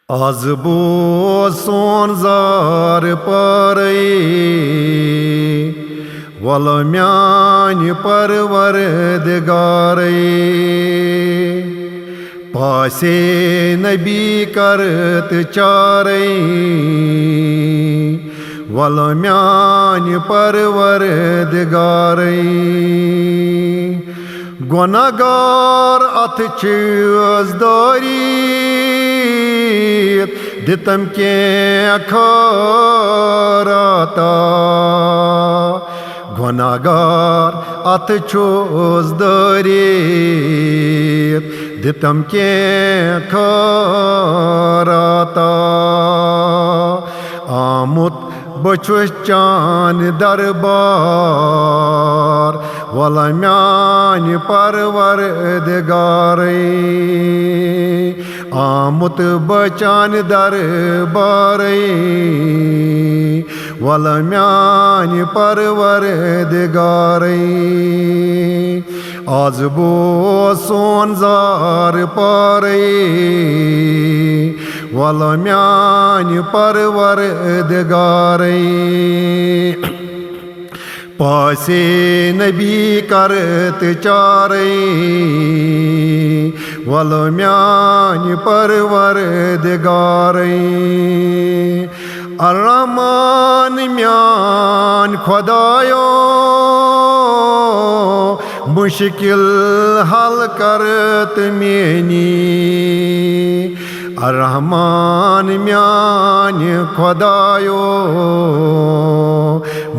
Az bu son zar parayı Vala myani parvardigarayı Pase nabi kart çarayı Vala myani parvardigarayı Gunagar atçız darit Ditam ke kharata Gunagar atçız darit Ditam ke kharata Amut bachus chan darbar Vala myani parvardigarayı Amut bachan darbarayı Vala myani parvardigarayı Az bu son zar parayı Vala myani parvardigarayı Pase nabi kart çarayı Vala myani parvardigarayı Ar-Rahman myan Khudayo Mushkil hal kart meni Ar-Rahman myani Khudayo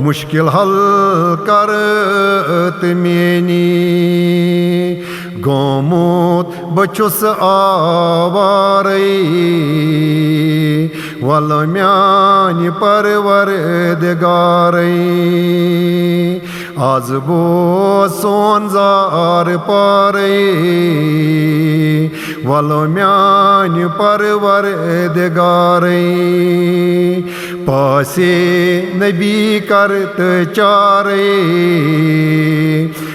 Mushkil hal kart meni Gomut bachus avarayı Vala myani parvardigarayı Az bu son zar parayı Vala myani parvardigarayı Pase nabi kart çarayı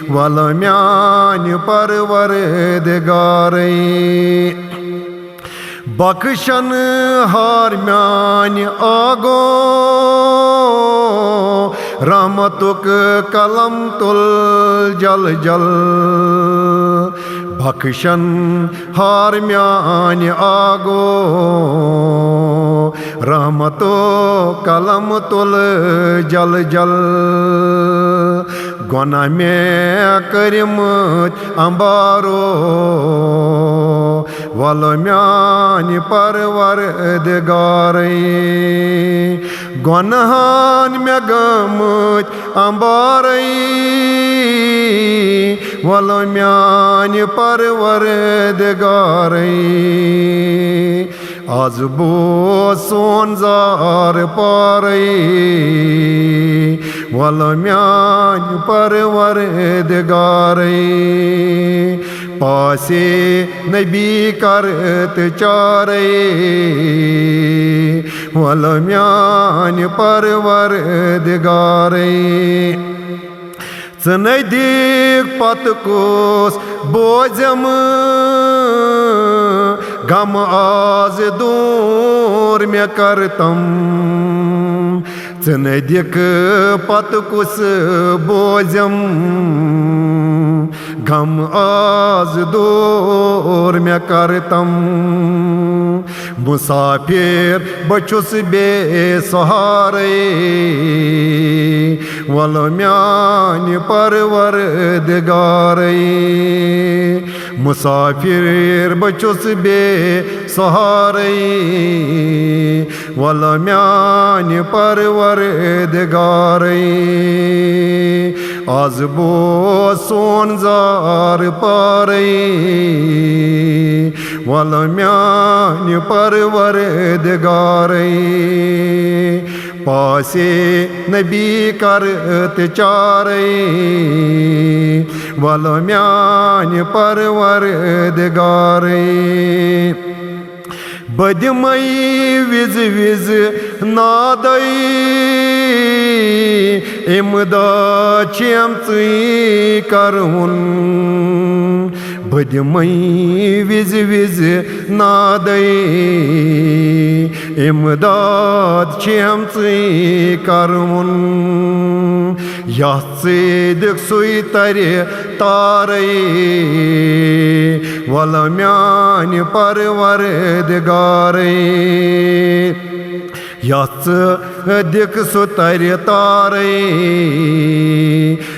Vala myani parvardigarayı Bakışan har myani ago Rahmatuk kalam tul jal jal Bakışan har myani ago Rahmatuk kalam tul jal jal Gona me karimut ambaro Vala myani parvardigarayı Gunahan me gamut ambarayı Vala myani parvardigarayı Az bu son zar parayı Vala myani parvardigarayı Pase nabi kart çarayı Vala myani parvardigarayı Tsnaydik patkus bozamı Gam az dur me kartam Tsnaydik patkus bozam Gam az dur me kartam Musafir bachus be saharayı Vala myani parvardigarayı Musafir bachus be saharayı Vala myani parvardigarayı Az bu son zar parayı Vala myani parvardigarayı Pase nabi kart çarayı Vala myani parvardigarayı Badmayı viz viz nadayı Imda çemtı karun Badmayı viz viz nadayı امداد چیم ژٕے کَرُن یَتھ ژٕدِک سُے تَرِ تارَے وَلہٕ میٛانہِ پَروَردِگارَے یَتھ ژٕدِک سُہ تَرِ تارَے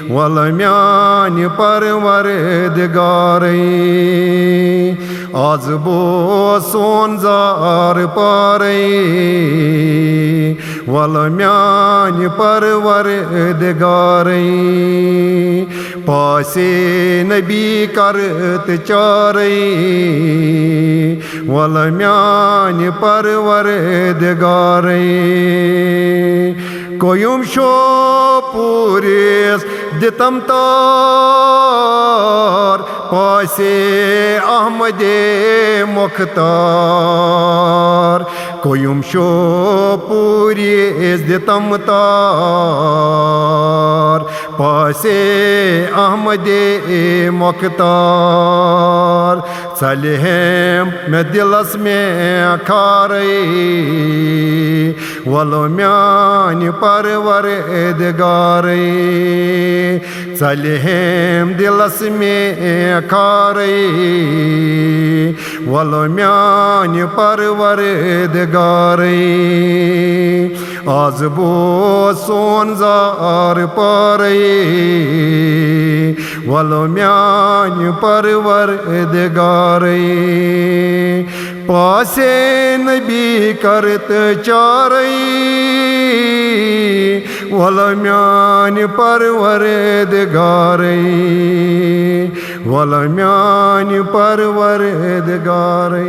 وَلہٕ میٛانہِ پَروَردِگارَے آز بوز سون زار پارَے وَلہٕ میٛانہِ پَروَردِگارَے پاسے نبی کَر تہٕ چارَے وَلہٕ میٛانہِ پَروَردِگارَے کوٚیُم شوپوٗرِس دِتَم تار پاسے احمدے مۄختار کوٚیُم شوپوٗرِس دِتَم تار پاسے احمدے مۄختار ژَلِہم مےٚ دِلَس مےٚ کھارَے وَلہٕ میٛانہِ پَروَردِگارَے ژَلِہم دِلَس مےٚ کھارَے وَلہٕ میٛانہِ پَروَردِگارَے آز بوز سون زار پارَے وَلہٕ میٛانہِ پَروَردِگارَے پاسے نبی کَر تہٕ چارَے وَلہٕ میٛانہِ پَروَردِگارَے وَلہٕ میٛانہِ پَروَردِگارَے